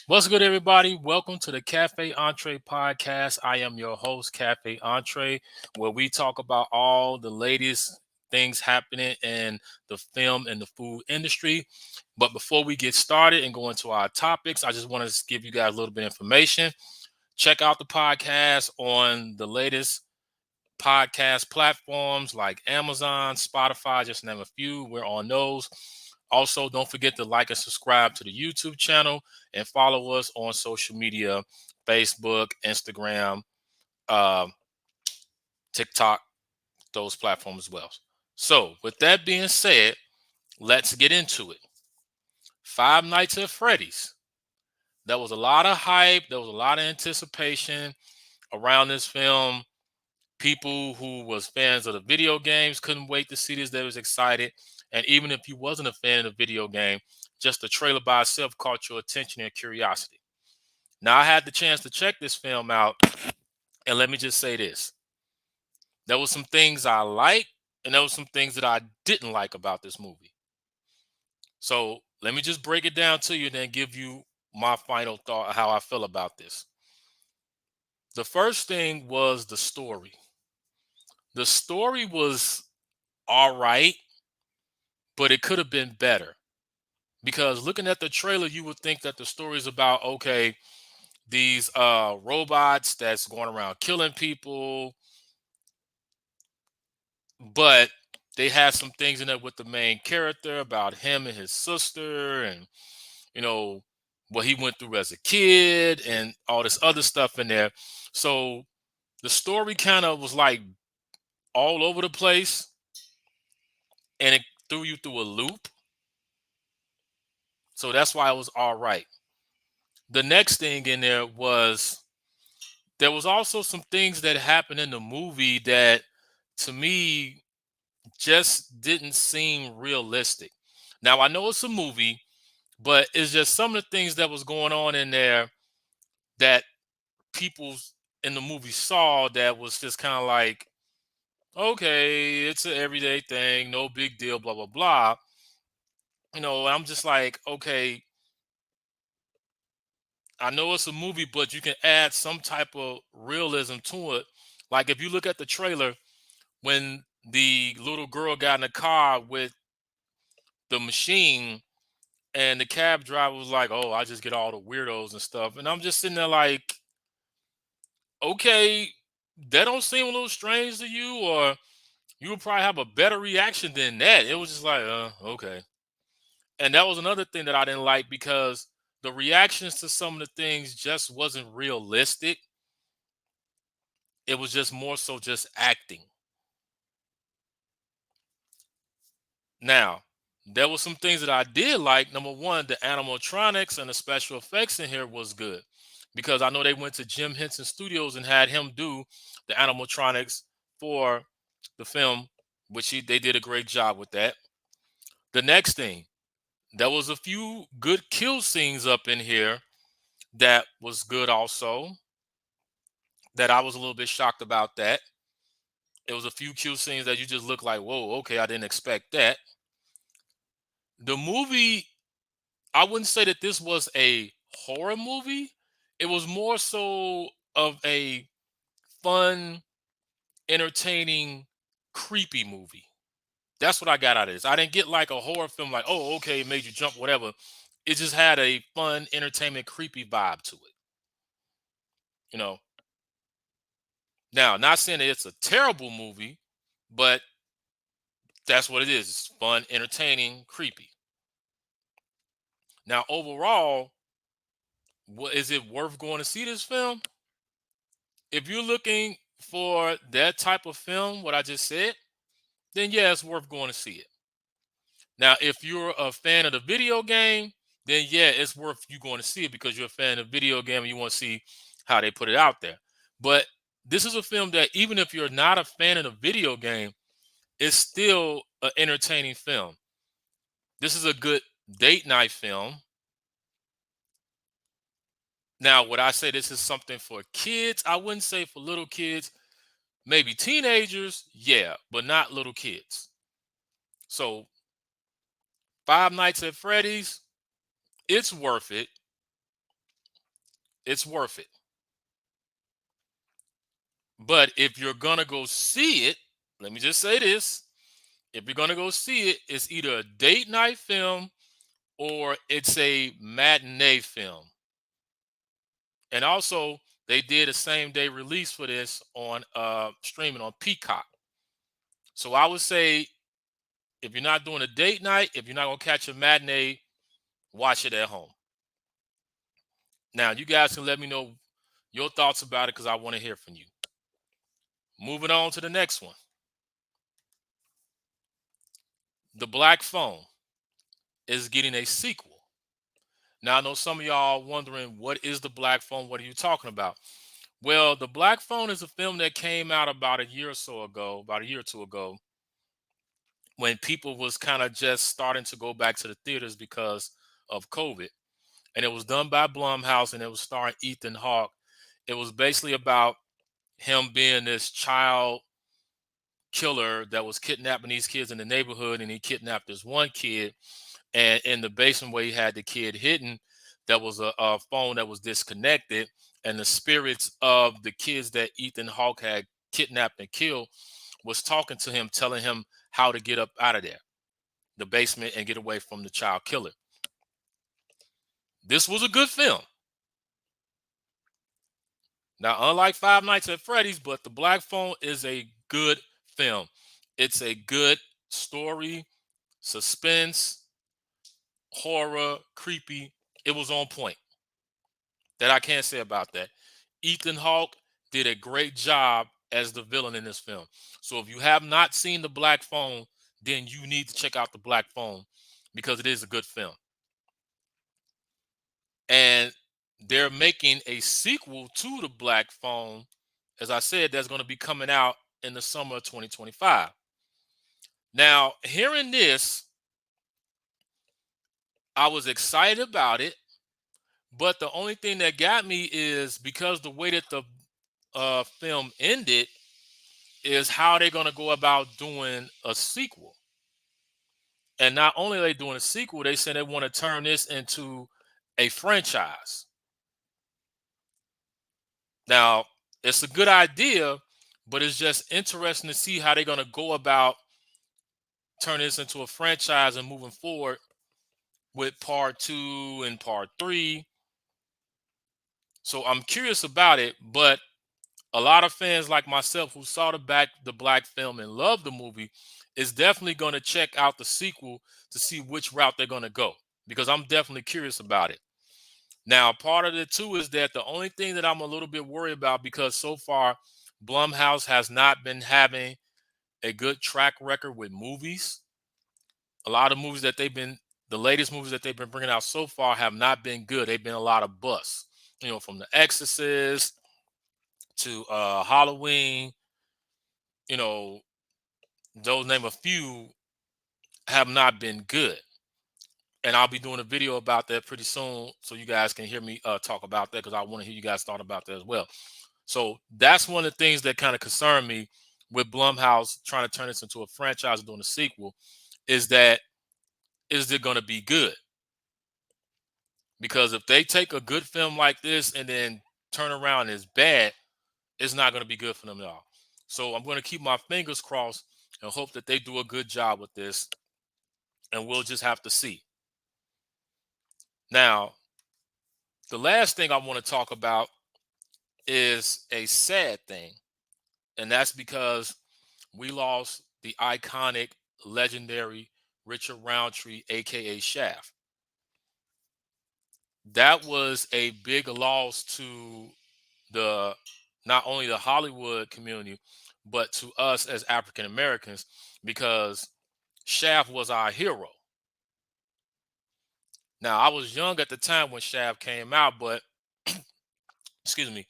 What's good, everybody? Welcome to the Cafe Entree podcast. I am your host, Cafe Entree, where we talk about all the latest things happening in the film and the food industry. But before we get started and go into our topics, I just want to give you guys a little bit of information. Check out the podcast on the latest podcast platforms like Amazon, Spotify, just to name a few. We're on those. Also, don't forget to like and subscribe to the YouTube channel and follow us on social media, Facebook, Instagram, uh, TikTok, those platforms as well. So, with that being said, let's get into it. Five Nights at Freddy's. There was a lot of hype. There was a lot of anticipation around this film. People who was fans of the video games couldn't wait to see this. They was excited. And even if you wasn't a fan of the video game, just the trailer by itself caught your attention and curiosity. Now, I had the chance to check this film out, and let me just say this. There was some things I liked, and there was some things that I didn't like about this movie. So let me just break it down to you and then give you my final thought, how I feel about this. The first thing was the story. The story was all right, but it could have been better. Because looking at the trailer, you would think that the story is about, okay, these robots that's going around killing people, but they had some things in it with the main character about him and his sister, and you know what he went through as a kid and all this other stuff in there. So the story kind of was like all over the place, and it threw you through a loop. So that's why it was all right. The next thing in there was also some things that happened in the movie that to me just didn't seem realistic. Now I know it's a movie, but it's just some of the things that was going on in there that people in the movie saw that was just kind of like, okay, it's an everyday thing, no big deal, blah blah blah. I'm just like, okay, I know it's a movie, but you can add some type of realism to it. Like if you look at the trailer, when the little girl got in the car with the machine, and the cab driver was like, "Oh, I just get all the weirdos and stuff," and I'm just sitting there like, "Okay, that don't seem a little strange to you, or you would probably have a better reaction than that." It was just like, okay. And that was another thing that I didn't like because the reactions to some of the things just wasn't realistic. It was just more so just acting. Now, there were some things that I did like. Number one, the animatronics and the special effects in here was good because I know they went to Jim Henson Studios and had him do the animatronics for the film, which they did a great job with that. The next thing, there was a few good kill scenes up in here that was good also. That I was a little bit shocked about that. It was a few kill scenes that you just look like, whoa, okay, I didn't expect that. The movie, I wouldn't say that this was a horror movie. It was more so of a fun, entertaining, creepy movie. That's what I got out of this. I didn't get like a horror film, like, oh, okay, it made you jump, whatever. It just had a fun, entertainment, creepy vibe to it. You know. Now, not saying that it's a terrible movie, but that's what it is. It's fun, entertaining, creepy. Now, overall, is it worth going to see this film? If you're looking for that type of film, what I just said, then yeah, it's worth going to see it. Now, if you're a fan of the video game, then yeah, it's worth you going to see it because you're a fan of video game and you want to see how they put it out there. But this is a film that even if you're not a fan of the video game, it's still an entertaining film. This is a good date night film. Now, would I say this is something for kids? I wouldn't say for little kids. Maybe teenagers, yeah, but not little kids. So, Five Nights at Freddy's, it's worth it. it's worth it. But if you're gonna go see it, let me just say this. If you're gonna go see it, it's either a date night film or it's a matinee film. And also, they did a same day release for this on streaming on Peacock. So I would say if you're not doing a date night, if you're not gonna catch a matinee, watch it at home. Now you guys can let me know your thoughts about it because I want to hear from you. Moving on to the next one. The Black Phone is getting a sequel. Now I know some of y'all wondering what is the Black Phone? What are you talking about? Well, the Black Phone is a film that came out about a year or so ago, about a year or two ago, when people was kind of just starting to go back to the theaters because of COVID. And it was done by Blumhouse and it was starring Ethan Hawke. It was basically about him being this child killer that was kidnapping these kids in the neighborhood, and he kidnapped this one kid, and in the basement where he had the kid hidden, there was a phone that was disconnected, and the spirits of the kids that Ethan Hawke had kidnapped and killed was talking to him, telling him how to get up out of there, the basement, and get away from the child killer. This was a good film. Now, unlike Five Nights at Freddy's, but The Black Phone is a good film. It's a good story, suspense, horror, creepy. It was on point. That I can't say about that. Ethan Hawke did a great job as the villain in this film. So if you have not seen The Black Phone, then you need to check out The Black Phone because it is a good film. And they're making a sequel to The Black Phone, as I said, that's going to be coming out in the summer of 2025. Now, hearing this, I was excited about it, but the only thing that got me is because the way that the film ended is how they're going to go about doing a sequel. And not only are they doing a sequel, they said they want to turn this into a franchise. Now, it's a good idea, but it's just interesting to see how they're going to go about turning this into a franchise and moving forward with part two and part three. So I'm curious about it, but a lot of fans like myself who saw the Black film and loved the movie is definitely going to check out the sequel to see which route they're going to go because I'm definitely curious about it. Now, part of it too is that the only thing that I'm a little bit worried about because so far Blumhouse has not been having a good track record with movies. A lot of movies that the latest movies that they've been bringing out so far have not been good. They've been a lot of busts, from The Exorcist to Halloween, you know, those name a few have not been good. And I'll be doing a video about that pretty soon so you guys can hear me talk about that because I want to hear you guys thought about that as well. So that's one of the things that kind of concern me with Blumhouse trying to turn this into a franchise and doing a sequel is that is it going to be good? Because if they take a good film like this and then turn around and it's bad, it's not going to be good for them at all. So I'm going to keep my fingers crossed and hope that they do a good job with this, and we'll just have to see. Now, the last thing I want to talk about is a sad thing, and that's because we lost the iconic, legendary Richard Roundtree, aka Shaft. That was a big loss to the not only the Hollywood community, but to us as African Americans, because Shaft was our hero. Now, I was young at the time when Shaft came out, but excuse me,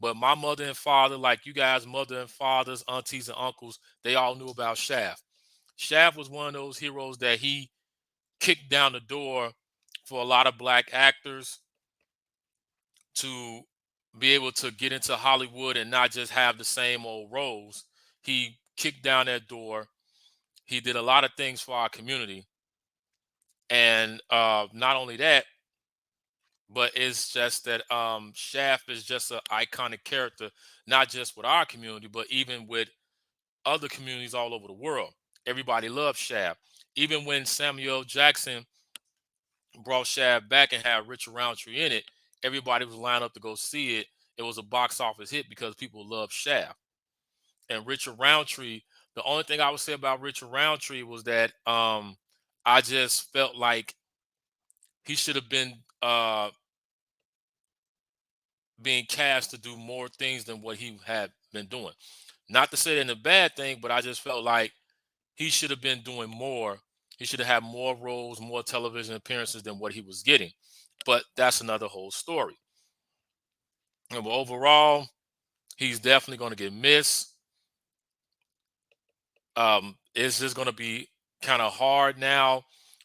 but my mother and father, like you guys, mother and fathers, aunties and uncles, they all knew about Shaft. Shaft was one of those heroes that he kicked down the door for a lot of black actors to be able to get into Hollywood and not just have the same old roles. He kicked down that door. He did a lot of things for our community. And not only that, But it's just that Shaft is just an iconic character, not just with our community, but even with other communities all over the world. Everybody loves Shaft. Even when Samuel Jackson brought Shaft back and had Richard Roundtree in it, everybody was lined up to go see it. It was a box office hit because people love Shaft. And Richard Roundtree, the only thing I would say about Richard Roundtree was that I just felt like he should have been being cast to do more things than what he had been doing. Not to say that in a bad thing, but I just felt like he should have been doing more. He should have had more roles, more television appearances than what he was getting. But that's another whole story. And overall, he's definitely going to get missed. It's just going to be kind of hard now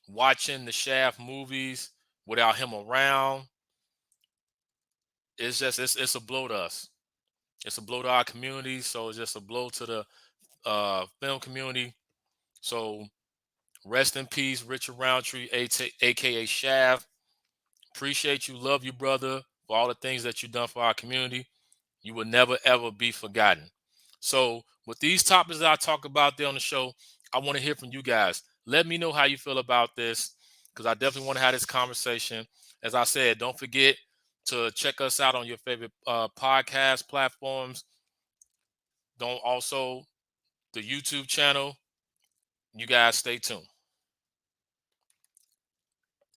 watching the Shaft movies without him around. It's a blow to us. It's a blow to our community. So it's just a blow to the film community. So rest in peace, Richard Roundtree, aka Shaft. Appreciate you, love you, brother, for all the things that you've done for our community. You will never ever be forgotten. So with these topics that I talk about there on the show, I want to hear from you guys. Let me know how you feel about this because I definitely want to have this conversation. As I said, don't forget to check us out on your favorite podcast platforms. Don't also the YouTube channel. You guys stay tuned.